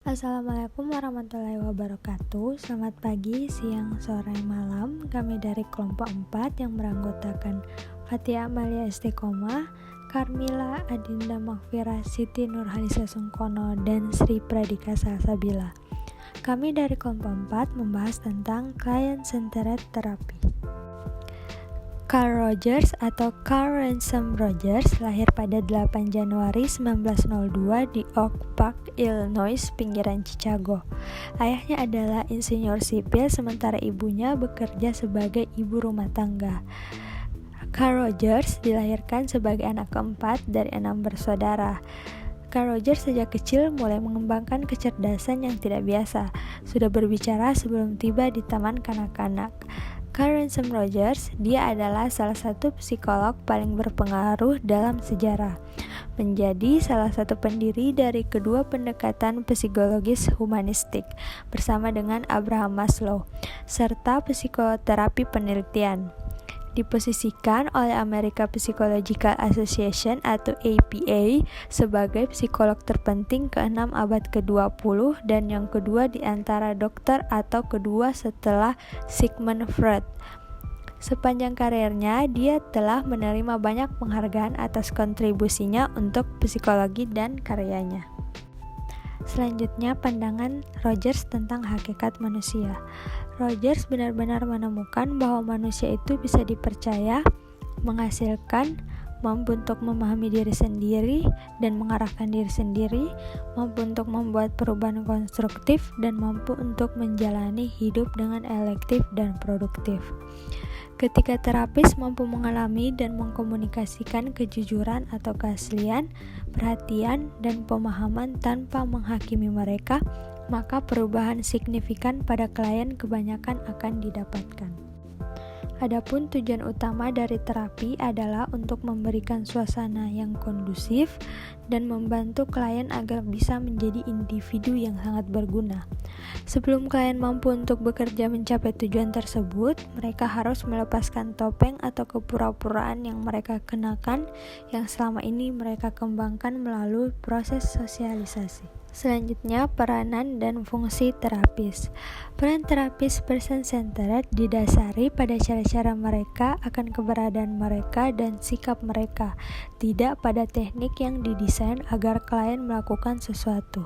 Assalamualaikum warahmatullahi wabarakatuh. Selamat pagi, siang, sore, malam. Kami dari kelompok 4 yang beranggotakan Fatia Amalia Istiqomah, Karmila Adinda Makfira, Siti Nurhalisa Sungkono, dan Sri Pradika Salsabila. Kami dari kelompok 4 membahas tentang Client-Centered Therapy. Carl Rogers atau Carl Ransom Rogers lahir pada 8 Januari 1902 di Oak Park, Illinois, pinggiran Chicago. Ayahnya adalah insinyur sipil, sementara ibunya bekerja sebagai ibu rumah tangga. Carl Rogers dilahirkan sebagai anak keempat dari 6 bersaudara. Carl Rogers sejak kecil mulai mengembangkan kecerdasan yang tidak biasa. Sudah berbicara sebelum tiba di taman kanak-kanak. Carl Ransom Rogers, dia adalah salah satu psikolog paling berpengaruh dalam sejarah. Menjadi salah satu pendiri dari kedua pendekatan psikologis humanistik bersama dengan Abraham Maslow, serta psikoterapi penelitian. Diposisikan oleh American Psychological Association atau APA sebagai psikolog terpenting ke-6 abad ke-20 dan yang kedua di antara dokter atau kedua setelah Sigmund Freud. Sepanjang karirnya, dia telah menerima banyak penghargaan atas kontribusinya untuk psikologi dan karyanya. Selanjutnya, pandangan Rogers tentang hakikat manusia. Rogers benar-benar menemukan bahwa manusia itu bisa dipercaya, menghasilkan, mampu untuk memahami diri sendiri dan mengarahkan diri sendiri, mampu untuk membuat perubahan konstruktif, dan mampu untuk menjalani hidup dengan elektif dan produktif. Ketika terapis mampu mengalami dan mengkomunikasikan kejujuran atau keaslian, perhatian, dan pemahaman tanpa menghakimi mereka, maka perubahan signifikan pada klien kebanyakan akan didapatkan. Adapun tujuan utama dari terapi adalah untuk memberikan suasana yang kondusif dan membantu klien agar bisa menjadi individu yang sangat berguna. Sebelum klien mampu untuk bekerja mencapai tujuan tersebut, mereka harus melepaskan topeng atau kepura-puraan yang mereka kenakan yang selama ini mereka kembangkan melalui proses sosialisasi. Selanjutnya, peranan dan fungsi terapis. Peran terapis person-centered didasari pada cara-cara mereka akan keberadaan mereka dan sikap mereka, tidak pada teknik yang didesain agar klien melakukan sesuatu.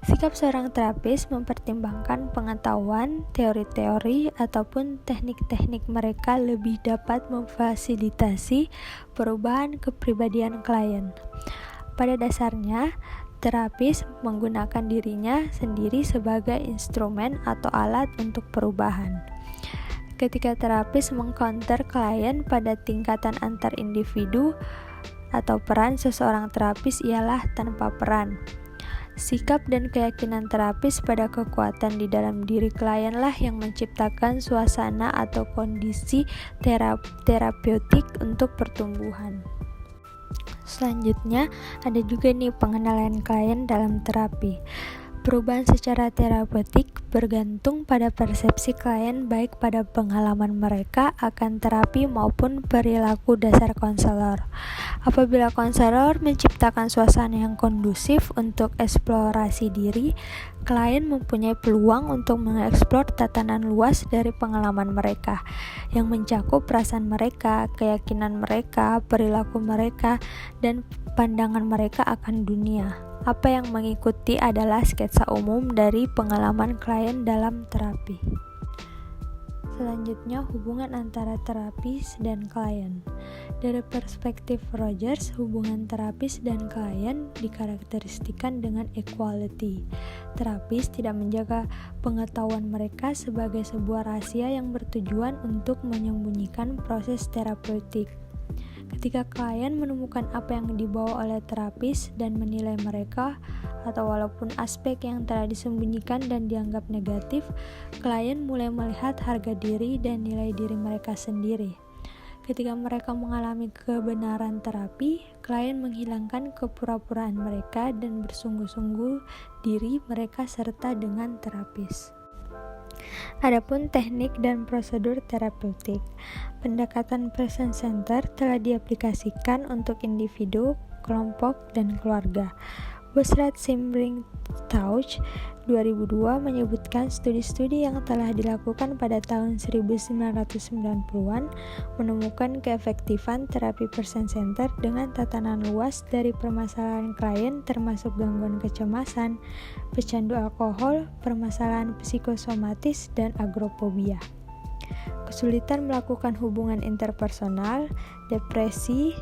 Sikap seorang terapis mempertimbangkan pengetahuan, teori-teori, ataupun teknik-teknik mereka lebih dapat memfasilitasi perubahan kepribadian klien. Pada dasarnya, terapis menggunakan dirinya sendiri sebagai instrumen atau alat untuk perubahan. Ketika terapis mengcounter klien pada tingkatan antar individu atau peran seseorang terapis ialah tanpa peran. Sikap dan keyakinan terapis pada kekuatan di dalam diri klienlah yang menciptakan suasana atau kondisi terapeutik untuk pertumbuhan. Selanjutnya, ada juga nih pengenalan klien dalam terapi. Perubahan secara terapeutik bergantung pada persepsi klien baik pada pengalaman mereka akan terapi maupun perilaku dasar konselor. Apabila konselor menciptakan suasana yang kondusif untuk eksplorasi diri, klien mempunyai peluang untuk mengeksplor tatanan luas dari pengalaman mereka yang mencakup perasaan mereka, keyakinan mereka, perilaku mereka, dan pandangan mereka akan dunia. Apa yang mengikuti adalah sketsa umum dari pengalaman klien dalam terapi. Selanjutnya, hubungan antara terapis dan klien. Dari perspektif Rogers, hubungan terapis dan klien dikarakteristikan dengan equality. Terapis tidak menjaga pengetahuan mereka sebagai sebuah rahasia yang bertujuan untuk menyembunyikan proses terapeutik. Ketika klien menemukan apa yang dibawa oleh terapis dan menilai mereka, atau walaupun aspek yang telah disembunyikan dan dianggap negatif, klien mulai melihat harga diri dan nilai diri mereka sendiri. Ketika mereka mengalami kebenaran terapi, klien menghilangkan kepura-puraan mereka dan bersungguh-sungguh diri mereka serta dengan terapis. Adapun teknik dan prosedur terapeutik, pendekatan person-centered telah diaplikasikan untuk individu, kelompok, dan keluarga. Busrat Simbring-Tauch 2002 menyebutkan studi-studi yang telah dilakukan pada tahun 1990-an menemukan keefektifan terapi person center dengan tatanan luas dari permasalahan klien termasuk gangguan kecemasan, pecandu alkohol, permasalahan psikosomatis, dan agorafobia. Kesulitan melakukan hubungan interpersonal, depresi,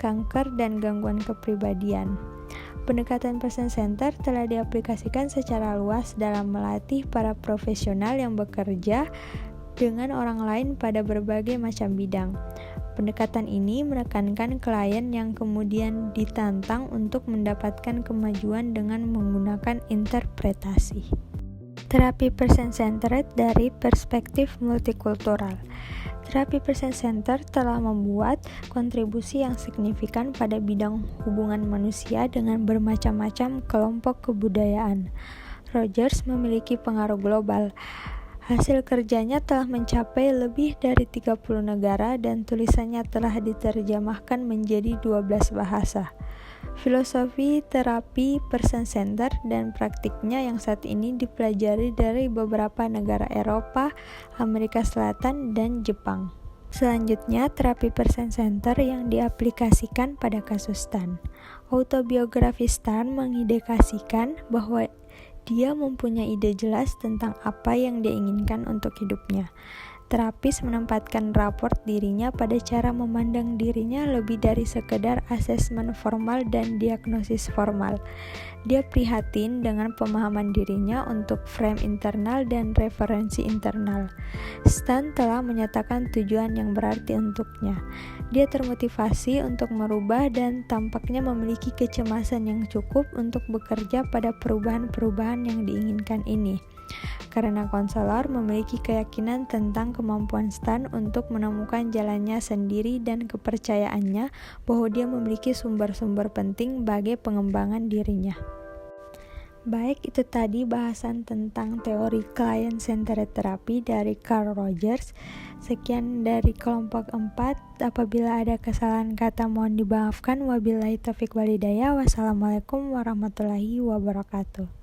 kanker, dan gangguan kepribadian. Pendekatan person center telah diaplikasikan secara luas dalam melatih para profesional yang bekerja dengan orang lain pada berbagai macam bidang. Pendekatan ini menekankan klien yang kemudian ditantang untuk mendapatkan kemajuan dengan menggunakan interpretasi. Terapi person-centered dari perspektif multikultural. Terapi person-centered telah membuat kontribusi yang signifikan pada bidang hubungan manusia dengan bermacam-macam kelompok kebudayaan. Rogers memiliki pengaruh global. Hasil kerjanya telah mencapai lebih dari 30 negara dan tulisannya telah diterjemahkan menjadi 12 bahasa. Filosofi terapi person-centered dan praktiknya yang saat ini dipelajari dari beberapa negara Eropa, Amerika Selatan, dan Jepang. Selanjutnya, terapi person-centered yang diaplikasikan pada kasus Stan. Autobiografi Stan mengindikasikan bahwa dia mempunyai ide jelas tentang apa yang dia inginkan untuk hidupnya. Terapis menempatkan raport dirinya pada cara memandang dirinya lebih dari sekedar asesmen formal dan diagnosis formal. Dia prihatin dengan pemahaman dirinya untuk frame internal dan referensi internal. Stan telah menyatakan tujuan yang berarti untuknya. Dia termotivasi untuk merubah dan tampaknya memiliki kecemasan yang cukup untuk bekerja pada perubahan-perubahan yang diinginkan ini. Karena konselor memiliki keyakinan tentang kemampuan Stan untuk menemukan jalannya sendiri dan kepercayaannya bahwa dia memiliki sumber-sumber penting bagi pengembangan dirinya. Baik, itu tadi bahasan tentang teori client-centered therapy dari Carl Rogers. Sekian dari kelompok 4. Apabila ada kesalahan kata mohon dimaafkan. Wabillahi taufiq walhidayah. Wassalamualaikum warahmatullahi wabarakatuh.